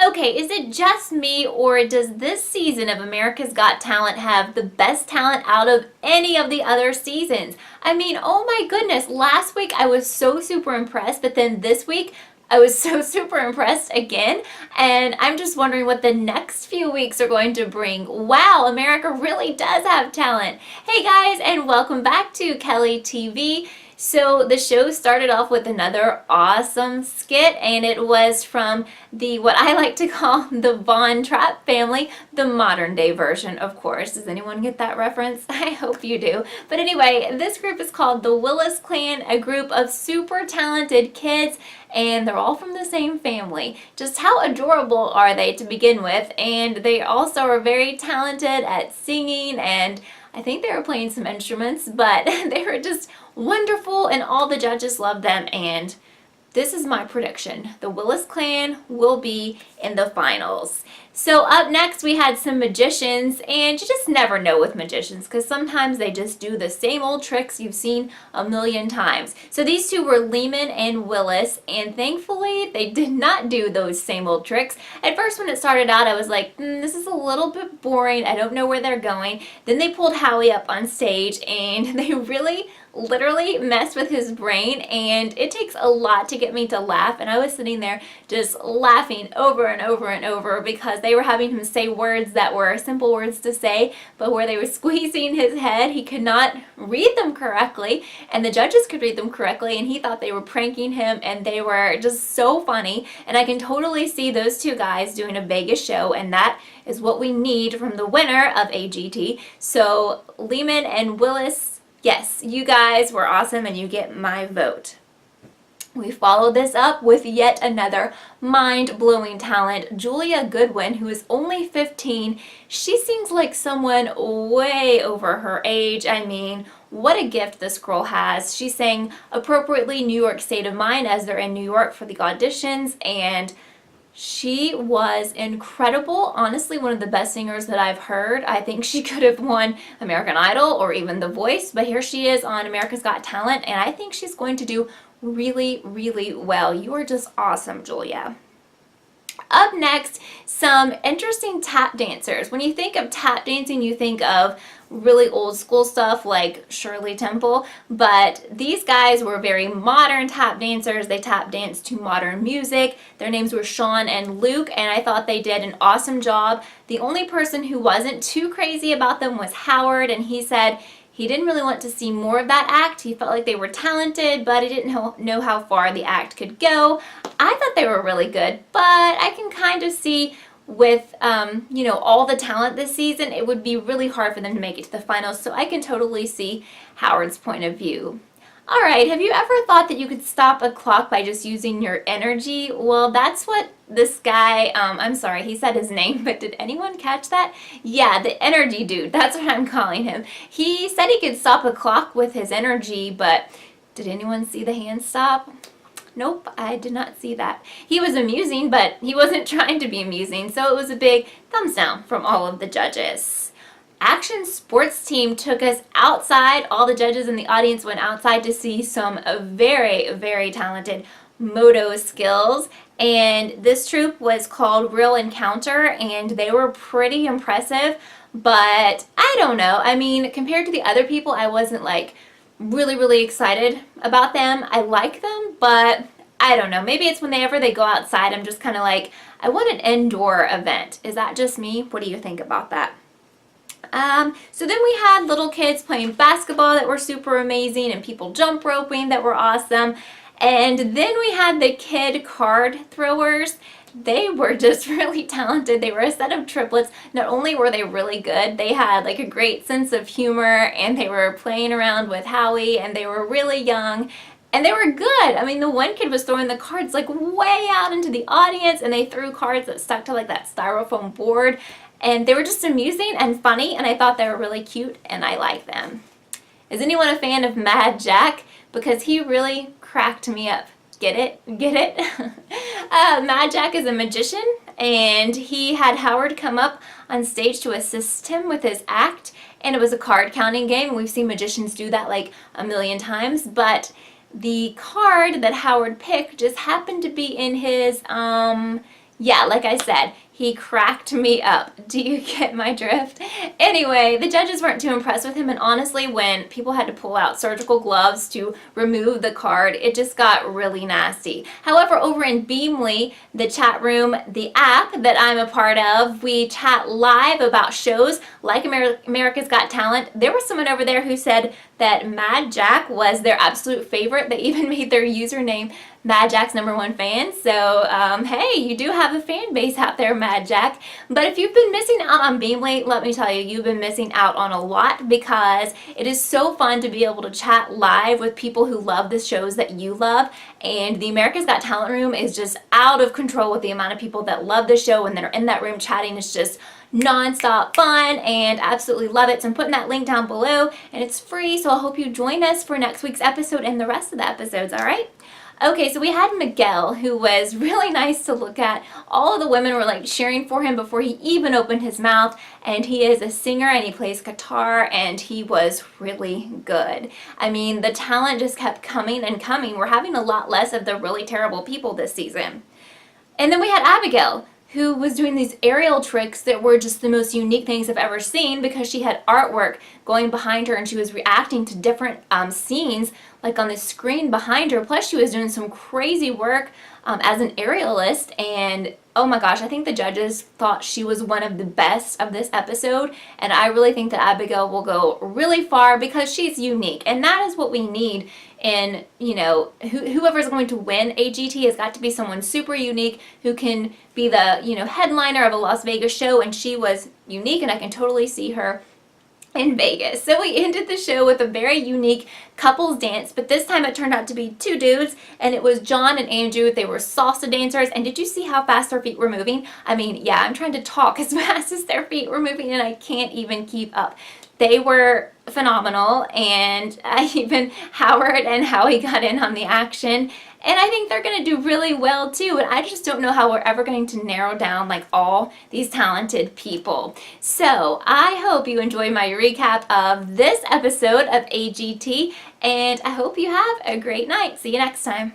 Okay, is it just me, or does this season of America's Got Talent have the best talent out of any of the other seasons? I mean, oh my goodness, last week I was so super impressed, but then this week I was so super impressed again, and I'm just wondering what the next few weeks are going to bring. Wow, America really does have talent. Hey guys, and welcome back to Kelly TV. So the show started off with another awesome skit, and it was from the what I like to call the Von Trapp family, the modern day version, of course. Does anyone get that reference? I hope you do. But anyway, this group is called the Willis Clan, a group of super talented kids, and they're all from the same family. Just how adorable are they to begin with? And they also are very talented at singing, and I think they were playing some instruments, but they were just wonderful, and all the judges loved them. And this is my prediction: the Willis Clan will be in the finals. So up next we had some magicians, and you just never know with magicians because sometimes they just do the same old tricks you've seen a million times. So these two were Lehman and Willis, and thankfully they did not do those same old tricks. At first when it started out I was like, this is a little bit boring, I don't know where they're going. Then they pulled Howie up on stage and they really literally messed with his brain, and it takes a lot to get me to laugh, and I was sitting there just laughing over and over and over because they were having him say words that were simple words to say, but where they were squeezing his head he could not read them correctly, and the judges could read them correctly, and he thought they were pranking him, and they were just so funny. And I can totally see those two guys doing a Vegas show, and that is what we need from the winner of AGT. So Lehman and Willis, yes, you guys were awesome and you get my vote. We followed this up with yet another mind-blowing talent, Julia Goodwin, who is only 15. She sings like someone way over her age. I mean, what a gift this girl has. She sang appropriately New York State of Mind as they're in New York for the auditions, and she was incredible. Honestly, one of the best singers that I've heard. I think she could have won American Idol or even The Voice, but here she is on America's Got Talent, and I think she's going to do really, really well. You are just awesome, Julia. Up next, some interesting tap dancers. When you think of tap dancing, you think of really old school stuff like Shirley Temple, but these guys were very modern tap dancers. They tap danced to modern music. Their names were Sean and Luke, and I thought they did an awesome job. The only person who wasn't too crazy about them was Howard, and he said he didn't really want to see more of that act. He felt like they were talented, but he didn't know how far the act could go. I thought they were really good, but I can kind of see with all the talent this season, it would be really hard for them to make it to the finals, so I can totally see Howard's point of view. Alright, have you ever thought that you could stop a clock by just using your energy? Well, that's what this guy, I'm sorry, he said his name, but did anyone catch that? Yeah, the energy dude, that's what I'm calling him. He said he could stop a clock with his energy, but did anyone see the hand stop? Nope, I did not see that. He was amusing, but he wasn't trying to be amusing, so it was a big thumbs down from all of the judges. Action Sports Team took us outside. All the judges in the audience went outside to see some very, very talented moto skills, and this troupe was called Real Encounter, and they were pretty impressive, but I don't know. I mean, compared to the other people, I wasn't like really excited about them. I like them, but I don't know. Maybe it's whenever they go outside, I'm just kind of like, I want an indoor event. Is that just me? What do you think about that? So then we had little kids playing basketball that were super amazing, and people jump roping that were awesome. And then we had the kid card throwers. They were just really talented. They were a set of triplets. Not only were they really good, they had like a great sense of humor, and they were playing around with Howie, and they were really young. And they were good. I mean, the one kid was throwing the cards like way out into the audience, and they threw cards that stuck to like that styrofoam board. And they were just amusing and funny, and I thought they were really cute, and I like them. Is anyone a fan of Mad Jack? Because he really cracked me up. Get it? Get it? Mad Jack is a magician, and he had Howard come up on stage to assist him with his act, and it was a card counting game. We've seen magicians do that like a million times, but the card that Howard picked just happened to be in his Yeah, like I said, he cracked me up. Do you get my drift? Anyway, the judges weren't too impressed with him, and honestly, when people had to pull out surgical gloves to remove the card, it just got really nasty. However, over in Beamly, the chat room, the app that I'm a part of, we chat live about shows like America's Got Talent. There was someone over there who said that Mad Jack was their absolute favorite. They even made their username Mad Jack's #1 fan. So, hey, you do have a fan base out there, Mad Jack. But if you've been missing out on Beamly, let me tell you, you've been missing out on a lot, because it is so fun to be able to chat live with people who love the shows that you love. And the America's Got Talent room is just out of control with the amount of people that love the show and that are in that room chatting. It's just non-stop fun and absolutely love it. So I'm putting that link down below, and it's free, so I hope you join us for next week's episode and the rest of the episodes, all right? Okay, so we had Miguel, who was really nice to look at. All of the women were like cheering for him before he even opened his mouth, and he is a singer and he plays guitar, and he was really good. I mean, the talent just kept coming and coming. We're having a lot less of the really terrible people this season. And then we had Abigail, who was doing these aerial tricks that were just the most unique things I've ever seen, because she had artwork going behind her and she was reacting to different scenes like on the screen behind her. Plus she was doing some crazy work as an aerialist, and oh my gosh, I think the judges thought she was one of the best of this episode, and I really think that Abigail will go really far because she's unique, and that is what we need. And you know, whoever's going to win AGT has got to be someone super unique who can be the, you know, headliner of a Las Vegas show, and she was unique, and I can totally see her in Vegas. So we ended the show with a very unique couples dance, but this time it turned out to be two dudes, and it was John and Andrew. They were salsa dancers, and did you see how fast their feet were moving? I mean, yeah, I'm trying to talk as fast as their feet were moving, and I can't even keep up. They were phenomenal, and even Howard and Howie got in on the action, and I think they're going to do really well too, and I just don't know how we're ever going to narrow down like all these talented people. So I hope you enjoyed my recap of this episode of AGT, and I hope you have a great night. See you next time.